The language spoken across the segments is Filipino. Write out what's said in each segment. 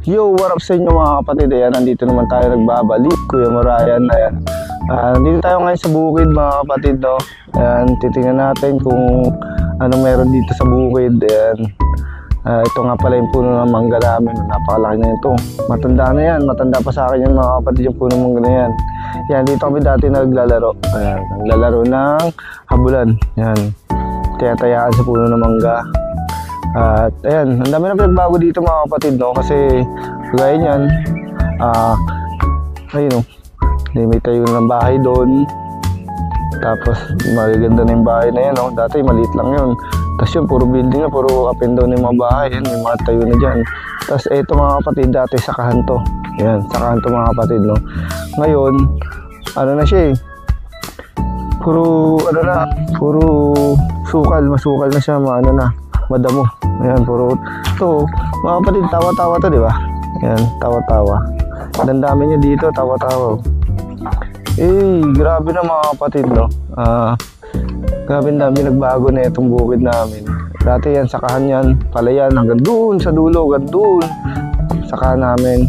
Yo, what up sa inyo mga kapatid? Ayan, nandito naman tayo nagbabalik. Kuya Morayan, ayan. Nandito tayo ngayon sa bukid mga kapatid, no? Ayan, titingnan natin kung ano meron dito sa bukid. Ayan. Ito nga pala yung puno ng mangga namin. Napakalaki na ito. Matanda na yan. Matanda pa sa akin yan mga kapatid yung puno ng mangga na yan. Ayan, dito kami dati naglalaro. Ayan, naglalaro ng habulan. Ayan, tayaan sa puno ng mangga. At ayan, ang dami na pinagbago dito mga kapatid, no? Kasi kagaya niyan, ayun, no? May tayo ng bahay doon. Tapos magaganda na yung bahay na yan, no? Dati maliit lang yun. Tapos yun, puro building na, puro up and down yung mga bahay. Yan, may mga tayo na dyan. Tapos eto mga kapatid, dati sakahan to. Ayan, sakahan to mga kapatid, no? Ngayon, ano na siya eh, puro sukal, masukal na siya, ano na, madamo. Ayan, puro ito mga kapatid, tawa-tawa to, di ba? Ayan, tawa-tawa. Ang dami niya dito, tawa-tawa. Grabe na mga kapatid, no? Grabe na dami nagbago na itong bukid namin. Dati yan, sakahan yan, palayan, hanggang doon sa dulo, hanggang doon. Sakahan namin,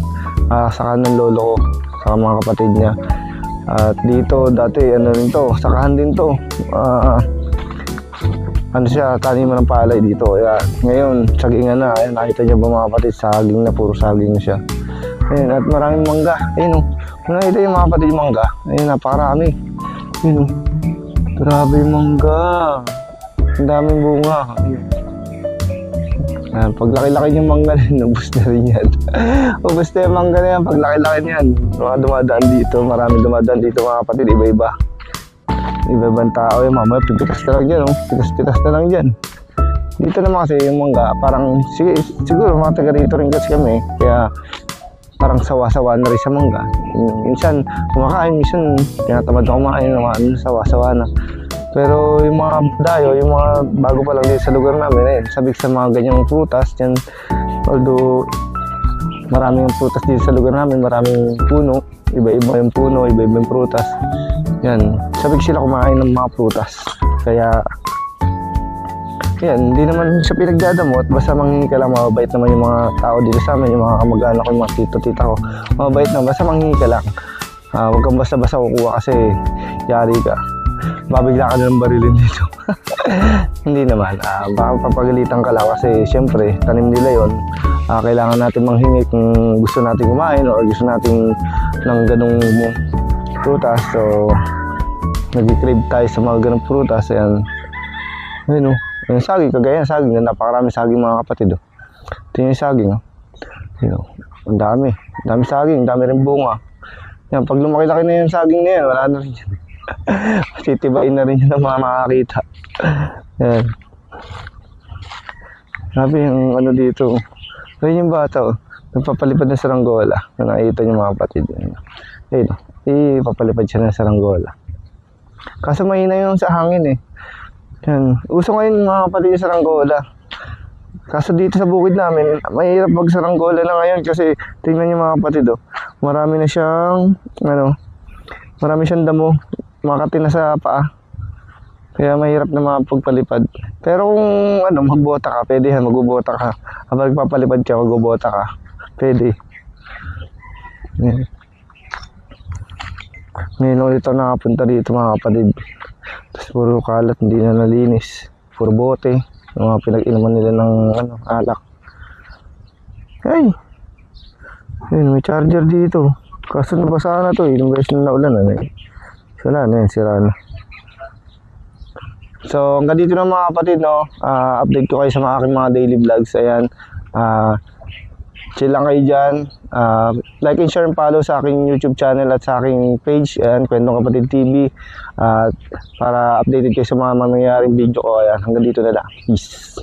sakahan ng lolo ko, saka mga kapatid niya. At dito, dati, ano rin to, sakahan din to. Ano siya, taniman ng palay dito. Ayan. Ngayon, sagingan na. Ayan, nakita niyo ba mga kapatid, saging na, puro saging siya. Ayan, at maraming mangga. Ayan, kung nakita yung mga kapatid yung mangga, ayan, napakarami. Ayan, grabe yung mangga. Ang daming bunga. Ayan. Ayan, pag laki-laki yung mangga, nabus na rin yan. Ubus na yung mangga na yan, pag laki-laki niyan. Mga dumadaan dito, maraming dumadaan dito mga kapatid, iba-iba. Ibang tao yung mamaya, pitas na lang dyan, pitas na lang dyan. Dito naman kasi yung mangga, parang siguro mga taga rito rin kasi kami, kaya parang sawa-sawa na rin sa mangga. Minsan kumakain, minsan tinatamad na kumain, sawa-sawa na. Pero yung mga dayo, yung mga bago pa lang din sa lugar namin, sabik sa mga ganyang prutas dyan. Although maraming prutas dito sa lugar namin, maraming puno, iba-iba yung puno, iba-iba yung prutas. Yan, sabik sila kumain ng mga prutas. Kaya yan, hindi naman siya pinagdadamot. Basta manghingi ka lang, mababait naman yung mga tao dito sa amin, yung mga kamag-anak ko, yung mga tito-tita ko. Mababait naman, basta manghingi ka lang. Huwag kang basta-basta kukuha kasi yari ka, babigla ka na ng barilin dito. Hindi naman, baka papagalitan ka lang kasi syempre, tanim nila yon. Kailangan natin manghingi kung gusto natin kumain o gusto natin ng ganong prutas. So nag-crave tayo sa mga ganong prutas. Ayan, ayun, yung saging, kagaya ng saging, napakaraming saging mga kapatid. Ito yung saging, ang dami saging, ang dami rin bunga. Yan, pag lumaki-laki na yung saging na yan, wala na rin yan. Titibain na rin yun ng mga makakita. Yan, sabi yung ano dito, ayun yung bata, nagpapalipad ng saranggola. Nakikita niyo mga kapatid. Ayun, papalipad siya ng saranggola. Kaso mahina yung sa hangin eh. Yan, uso ngayon mga kapatid yung saranggola. Kaso dito sa bukid namin, mahirap mag saranggola na ngayon kasi tingnan niyo mga kapatid, marami na siyang marami siyang damo, makati na sa paa. Kaya mahirap na mapagpalipad. Pero kung magbota ka, pwede yan, magbobota ka. Kapag papalipad ka, magbobota ka, pwede. Yan. Ngayon ulit ako nakapunta dito mga kapatid. Tapos puro kalat, hindi na nalinis. Puro bote, yung mga pinag-inuman nila ng alak. Hey! Ayun, may charger dito. Kaso nabasa na to, ilang beses na naulan na eh. Wala na yan, sira na. So hanggang dito na mga kapatid, update ko kayo sa aking mga daily vlogs. Ayan, chill lang kayo dyan. Like and share and follow sa aking YouTube channel at sa aking page, ayan, Kwentong Kapatid TV, para updated kayo sa mga mangyayaring video ko. Ayan, hanggang dito na lang. Peace.